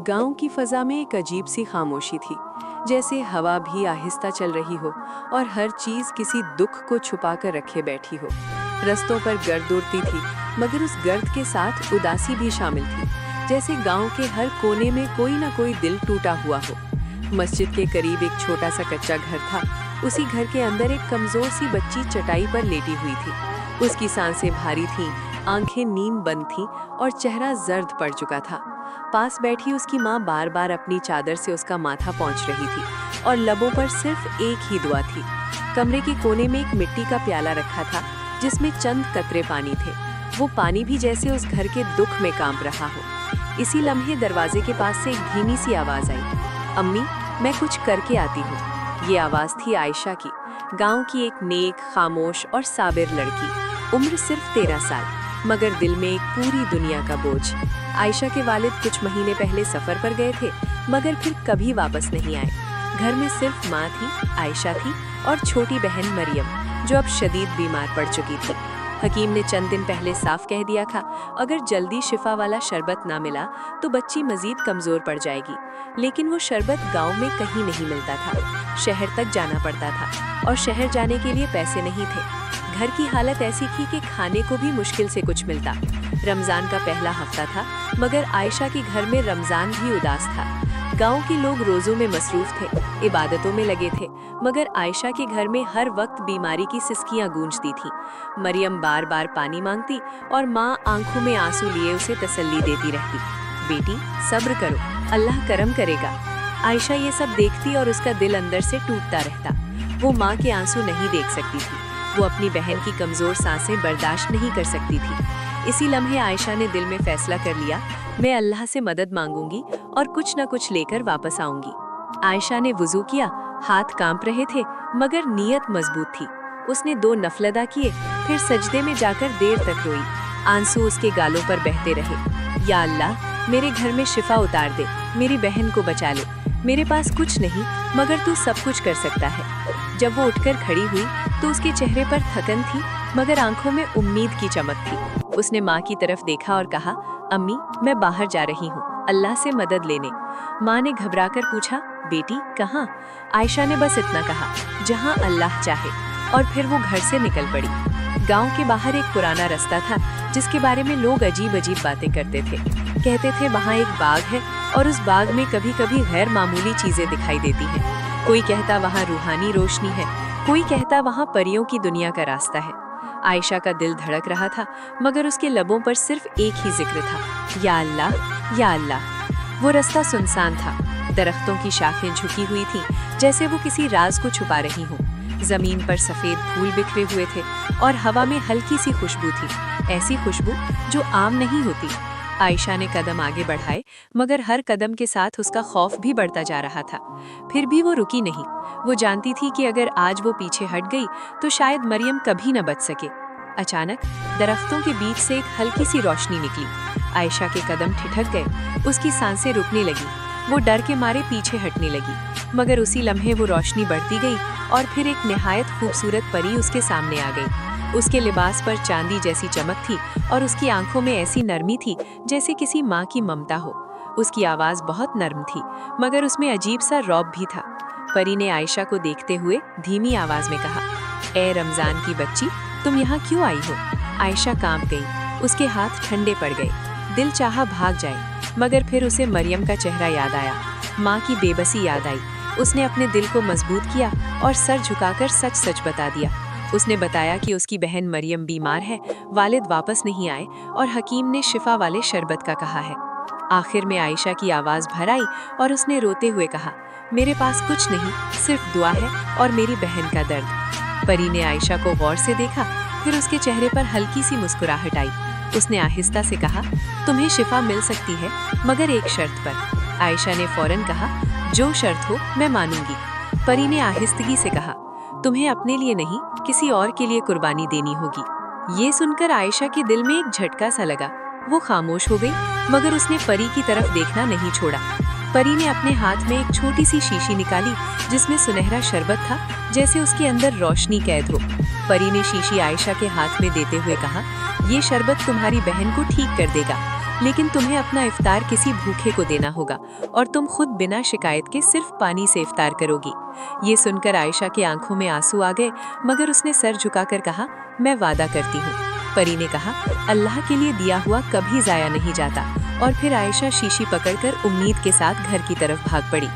गांव की फजा में एक अजीब सी खामोशी थी, जैसे हवा भी आहिस्ता चल रही हो और हर चीज किसी दुख को छुपा कर रखे बैठी हो। रस्तों पर गर्द उड़ती थी, मगर उस गर्द के साथ उदासी भी शामिल थी, जैसे गांव के हर कोने में कोई ना कोई दिल टूटा हुआ हो। मस्जिद के करीब एक छोटा सा कच्चा घर था। उसी घर के अंदर एक कमजोर सी बच्ची चटाई पर लेटी हुई थी। उसकी सांसें भारी थीं, आंखें नींद बंद थीं और चेहरा जर्द पड़ चुका था। पास बैठी उसकी माँ बार बार अपनी चादर से उसका माथा पोंछ रही थी और लबों पर सिर्फ एक ही दुआ थी। कमरे के कोने में एक मिट्टी का प्याला रखा था, जिसमें चंद कतरे पानी थे। वो पानी भी जैसे उस घर के दुख में कांप रहा हो। इसी लम्हे दरवाजे के पास से एक धीमी सी आवाज आई, अम्मी, मैं कुछ करके आती हूँ। ये आवाज थी आयशा की, गांव की एक नेक, खामोश और साबिर लड़की। उम्र सिर्फ 13 साल, मगर दिल में एक पूरी दुनिया का बोझ। आयशा के वालिद कुछ महीने पहले सफर पर गए थे, मगर फिर कभी वापस नहीं आए। घर में सिर्फ माँ थी, आयशा थी और छोटी बहन मरियम, जो अब शदीद बीमार पड़ चुकी थी। हकीम ने चंद दिन पहले साफ कह दिया था, अगर जल्दी शिफा वाला शरबत ना मिला तो बच्ची मजीद कमजोर पड़ जाएगी। लेकिन वो शरबत गांव में कहीं नहीं मिलता था। शहर तक जाना पड़ता था और शहर जाने के लिए पैसे नहीं थे। घर की हालत ऐसी थी कि खाने को भी मुश्किल से कुछ मिलता। रमजान का पहला हफ्ता था, मगर आयशा के घर में रमजान भी उदास था। गांव के लोग रोजों में मसरूफ थे, इबादतों में लगे थे, मगर आयशा के घर में हर वक्त बीमारी की सिसकियां गूंजती थीं। मरियम बार बार पानी मांगती और माँ आंखों में आंसू लिए उसे तसल्ली देती रहती, बेटी सब्र करो, अल्लाह करम करेगा। आयशा ये सब देखती और उसका दिल अंदर से टूटता रहता। वो माँ के आंसू नहीं देख सकती थी, वो अपनी बहन की कमजोर सांसें बर्दाश्त नहीं कर सकती थी। इसी लम्हे आयशा ने दिल में फैसला कर लिया, मैं अल्लाह से मदद मांगूंगी और कुछ न कुछ लेकर वापस आऊंगी। आयशा ने वुजू किया, हाथ कांप रहे थे, मगर नीयत मजबूत थी। उसने 2 नफल अदा किए, फिर सजदे में जाकर देर तक रोई। आंसू उसके गालों पर बहते रहे। या अल्लाह, मेरे घर में शिफा उतार दे, मेरी बहन को बचा ले। मेरे पास कुछ नहीं, मगर तू सब कुछ कर सकता है। जब वो उठकर खड़ी हुई तो उसके चेहरे पर थकन थी, मगर आंखों में उम्मीद की चमक थी। उसने माँ की तरफ देखा और कहा, अम्मी, मैं बाहर जा रही हूँ, अल्लाह से मदद लेने। माँ ने घबराकर पूछा, बेटी कहाँ? आयशा ने बस इतना कहा, जहाँ अल्लाह चाहे, और फिर वो घर से निकल पड़ी। गांव के बाहर एक पुराना रास्ता था, जिसके बारे में लोग अजीब अजीब बातें करते थे। कहते थे वहाँ एक बाग है और उस बाग में कभी कभी गैर मामूली चीजें दिखाई देती हैं। कोई कहता वहाँ रूहानी रोशनी है, कोई कहता वहाँ परियों की दुनिया का रास्ता है। आयशा का दिल धड़क रहा था, मगर उसके लबों पर सिर्फ एक ही जिक्र था, या अल्लाह, या अल्लाह। वो रास्ता सुनसान था, दरख्तों की शाखें झुकी हुई थीं, जैसे वो किसी राज को छुपा रही हों। जमीन पर सफेद फूल बिखरे हुए थे और हवा में हल्की सी खुशबू थी, ऐसी खुशबू जो आम नहीं होती। आयशा ने कदम आगे बढ़ाए, मगर हर कदम के साथ उसका खौफ भी बढ़ता जा रहा था। फिर भी वो रुकी नहीं। वो जानती थी कि अगर आज वो पीछे हट गई तो शायद मरियम कभी न बच सके। अचानक दरख्तों के बीच से एक हल्की सी रोशनी निकली। आयशा के कदम ठिठक गए, उसकी सांसें रुकने लगी। वो डर के मारे पीछे हटने लगी, मगर उसी लम्हे वो रोशनी बढ़ती गई और फिर एक निहायत खूबसूरत परी उसके सामने आ गई। उसके लिबास पर चांदी जैसी चमक थी और उसकी आंखों में ऐसी नरमी थी जैसे किसी माँ की ममता हो। उसकी आवाज बहुत नर्म थी, मगर उसमें अजीब सा रौब भी था। परी ने आयशा को देखते हुए धीमी आवाज में कहा, ए रमजान की बच्ची, तुम यहाँ क्यों आई हो? आयशा कांप गई, उसके हाथ ठंडे पड़ गए। दिल चाहा भाग जाए, मगर फिर उसे मरियम का चेहरा याद आया, माँ की बेबसी याद आई। उसने अपने दिल को मजबूत किया और सर झुकाकर सच सच बता दिया। उसने बताया कि उसकी बहन मरियम बीमार है, वालिद वापस नहीं आए और हकीम ने शिफा वाले शरबत का कहा है। आखिर में आयशा की आवाज़ भर आई और उसने रोते हुए कहा, मेरे पास कुछ नहीं, सिर्फ दुआ है और मेरी बहन का दर्द। परी ने आयशा को गौर से देखा, फिर उसके चेहरे पर हल्की सी मुस्कुराहट आई। उसने आहिस्ता से कहा, तुम्हें शिफा मिल सकती है, मगर एक शर्त पर। आयशा ने फौरन कहा, जो शर्त हो मैं मानूंगी। परी ने आहिस्तगी से कहा, तुम्हें अपने लिए नहीं, किसी और के लिए कुर्बानी देनी होगी। ये सुनकर आयशा के दिल में एक झटका सा लगा। वो खामोश हो गई, मगर उसने परी की तरफ देखना नहीं छोड़ा। परी ने अपने हाथ में एक छोटी सी शीशी निकाली, जिसमें सुनहरा शरबत था, जैसे उसके अंदर रोशनी कैद हो। परी ने शीशी आयशा के हाथ में देते हुए कहा, ये शरबत तुम्हारी बहन को ठीक कर देगा, लेकिन तुम्हें अपना इफ्तार किसी भूखे को देना होगा और तुम खुद बिना शिकायत के सिर्फ पानी से इफ्तार करोगी। ये सुनकर आयशा की आंखों में आंसू आ गए, मगर उसने सर झुकाकर कहा, मैं वादा करती हूँ। परी ने कहा, अल्लाह के लिए दिया हुआ कभी जाया नहीं जाता। और फिर आयशा शीशी पकड़कर उम्मीद के साथ घर की तरफ भाग पड़ी।